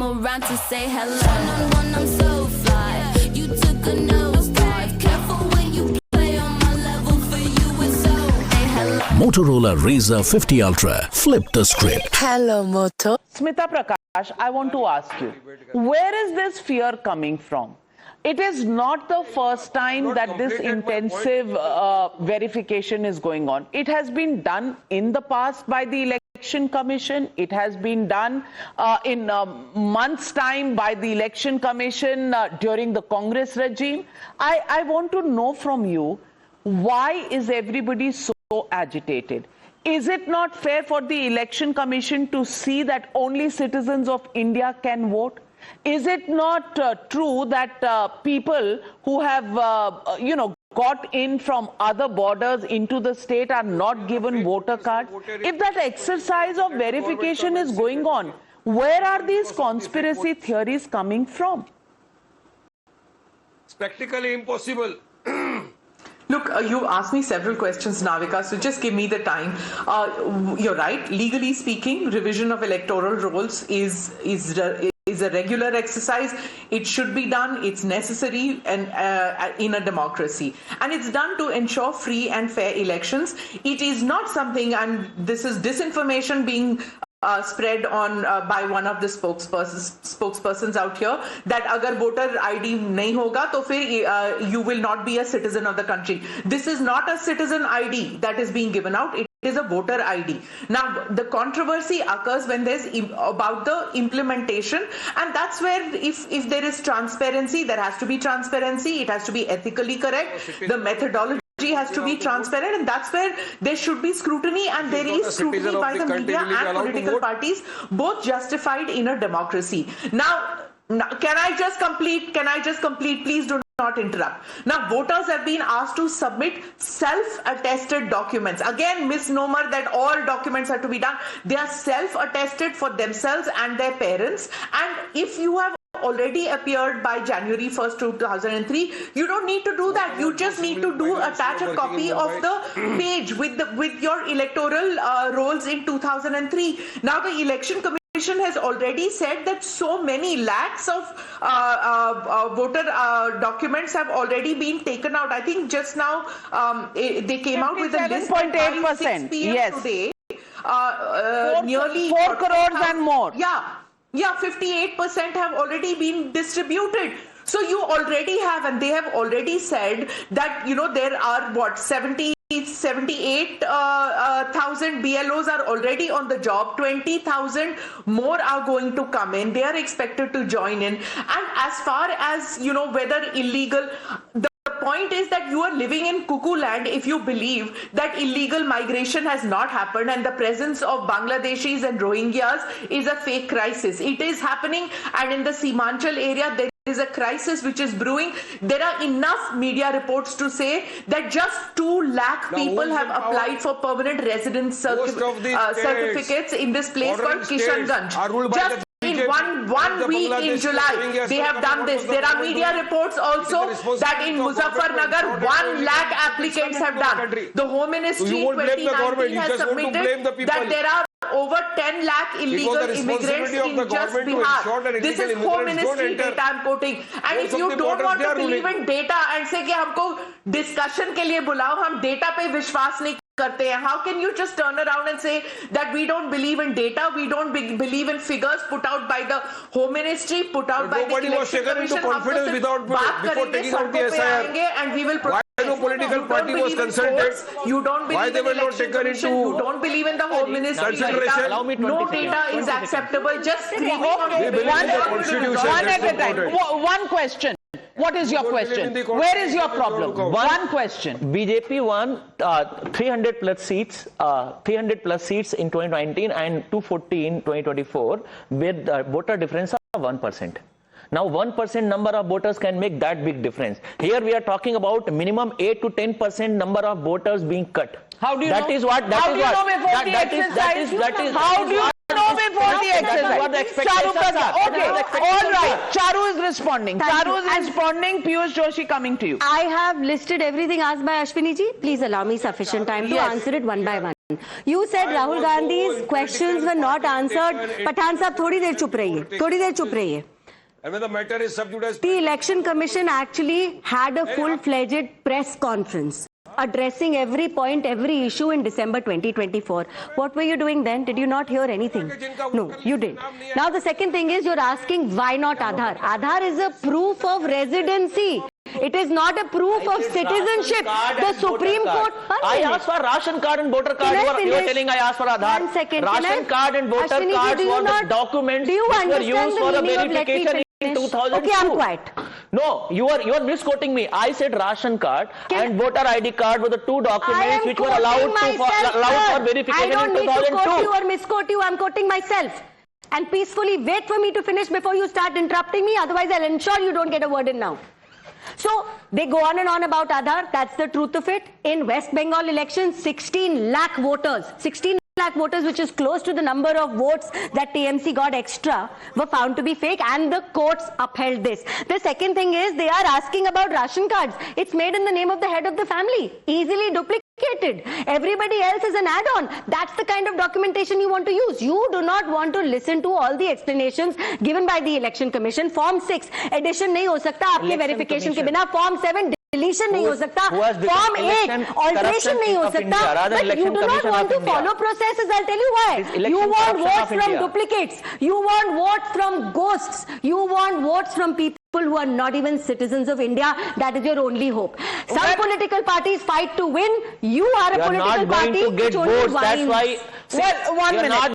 come around to say hello. One-on-one, I'm so fly. You took a nosedive. Careful when you play on my level. For you, it's so. Hey, hello. Motorola Razr 50 Ultra. Flip the script. Hello, Moto. Smita Prakash, I want to ask you, where is this fear coming from? It is not the first time that this intensive verification is going on. It has been done in the past by the Election Commission. It has been done in months' time by the Election Commission during the Congress regime. I want to know from you, why is everybody so agitated? Is it not fair for the Election Commission to see that only citizens of India can vote? Is it not true that people who have, got in from other borders into the state are not given voter cards? If that exercise of verification is going on, where are these conspiracy theories coming from? It's practically impossible. Look, you asked me several questions, Navika, so just give me the time. You're right. Legally speaking, revision of electoral rolls is a regular exercise. It should be done. It's necessary and in a democracy, and it's done to ensure free and fair elections. It is not something, and this is disinformation being spread on by one of the spokespersons out here, that agar voter ID nahi hoga to fir you will not be a citizen of the country. This is not a citizen ID that is being given out. It is a voter ID. Now, the controversy occurs when there's about the implementation, and that's where if there is transparency, there has to be transparency. It has to be ethically correct. The methodology has to be transparent, and that's where there should be scrutiny, and there is scrutiny by the media and political parties, both justified in a democracy. Now, can I just complete? Please do not interrupt. Now, voters have been asked to submit self-attested documents. Again, misnomer that all documents have to be done. They are self-attested for themselves and their parents. And if you have already appeared by January 1st, 2003, you don't need to do that. You just need to attach a copy of the page with your electoral rolls in 2003. Now, the Election Commission has already said that so many lakhs of voter documents have already been taken out. I think just now they came out with a list. 57.8%. Yes. Today, nearly 4 crores and more. Yeah, 58% have already been distributed. So you already have, and they have already said that, there are 78,000 BLOs are already on the job. 20,000 more are going to come in. They are expected to join in. And as far as, whether illegal, the point is that you are living in cuckoo land if you believe that illegal migration has not happened and the presence of Bangladeshis and Rohingyas is a fake crisis. It is happening, and in the Simanchal area there is a crisis which is brewing. There are enough media reports to say that just 2 lakh people have applied for permanent residence certificates in this place called Kishanganj. Just in one week in July, they have done this. There are media reports also that in Muzaffarnagar, 1 lakh applicants have done. The Home Ministry 2019 has submitted that there are over 10 lakh illegal immigrants in just Bihar. This is Home Ministry data I'm quoting. And if you don't want to believe in data and say कि हमको discussion के लिए बुलाओ, हम data पे विश्वास नहीं करते हैं. How can you just turn around and say that we don't believe in data, we don't believe in figures put out by the Home Ministry, put out by the Election Commission? Confidence before taking out the SIR. And we will No political party was consulted. You don't believe Why they in were not election taken commission. into You don't believe in the Home Ministry consideration. data. No data is acceptable. Just screaming on They believe in the constitution. One at a time. One question. What is your question? Where is your problem? One question. BJP won 300 plus seats in 2019 and 240 in 2024 with voter difference of 1%. Now 1% number of voters can make that big difference. Here we are talking about minimum 8 to 10% number of voters being cut. How do you that know? Is what? That How is do you what? know before That, the that exercise? is that is. How do you know before the exercise? What the expectations are. Okay, all right. Charu is responding. Charu is responding. Piyush Joshi coming to you. I have listed everything asked by Ashwini ji. Please allow me sufficient time to answer it one by one. You said Rahul Gandhi's questions were not answered. Pathan साहब थोड़ी देर चुप रहिए. And when the matter is sub judice, The Election Commission actually had a full-fledged press conference addressing every point, every issue in December 2024. What were you doing then? Did you not hear anything? No, you didn't. Now the second thing is you're asking why not Aadhaar? Aadhaar is a proof of residency. It is not a proof of citizenship. The Supreme Court. I asked for ration card and voter card. You are telling I asked for Aadhaar. 1 second. Ration card and voter Ashwini ji, cards do you were the not- documents do you which were understand used the for the meaning of let me verification in finish? 2002. Okay, I'm quiet. No, you are misquoting me. I said ration card and voter ID card were the two I documents am which were quoting allowed myself, for sir. verification I don't in need to quote 2002. you or misquote you. I'm quoting myself. And peacefully wait for me to finish before you start interrupting me. Otherwise, I'll ensure you don't get a word in now. So they go on and on about Aadhaar. That's the truth of it. In West Bengal elections, 16 lakh voters, 16 lakh voters, which is close to the number of votes that TMC got extra, were found to be fake, and the courts upheld this. The second thing is they are asking about ration cards. It's made in the name of the head of the family, easily duplicated. Everybody else is an add-on. That's the kind of documentation you want to use. You do not want to listen to all the explanations given by the Election Commission. Form 6 addition नहीं हो सकता आपके verification के बिना. Form 7 deletion नहीं हो सकता. Form 8 alteration नहीं हो सकता. But you do not want to follow processes. I'll tell you why. You want votes from duplicates. You want votes from ghosts. You want votes from people who are not even citizens of India. That is your only hope. Some political parties fight to win. You are a You are political not going party to get which only votes. That's whines. why. Well, 1 you are minute. not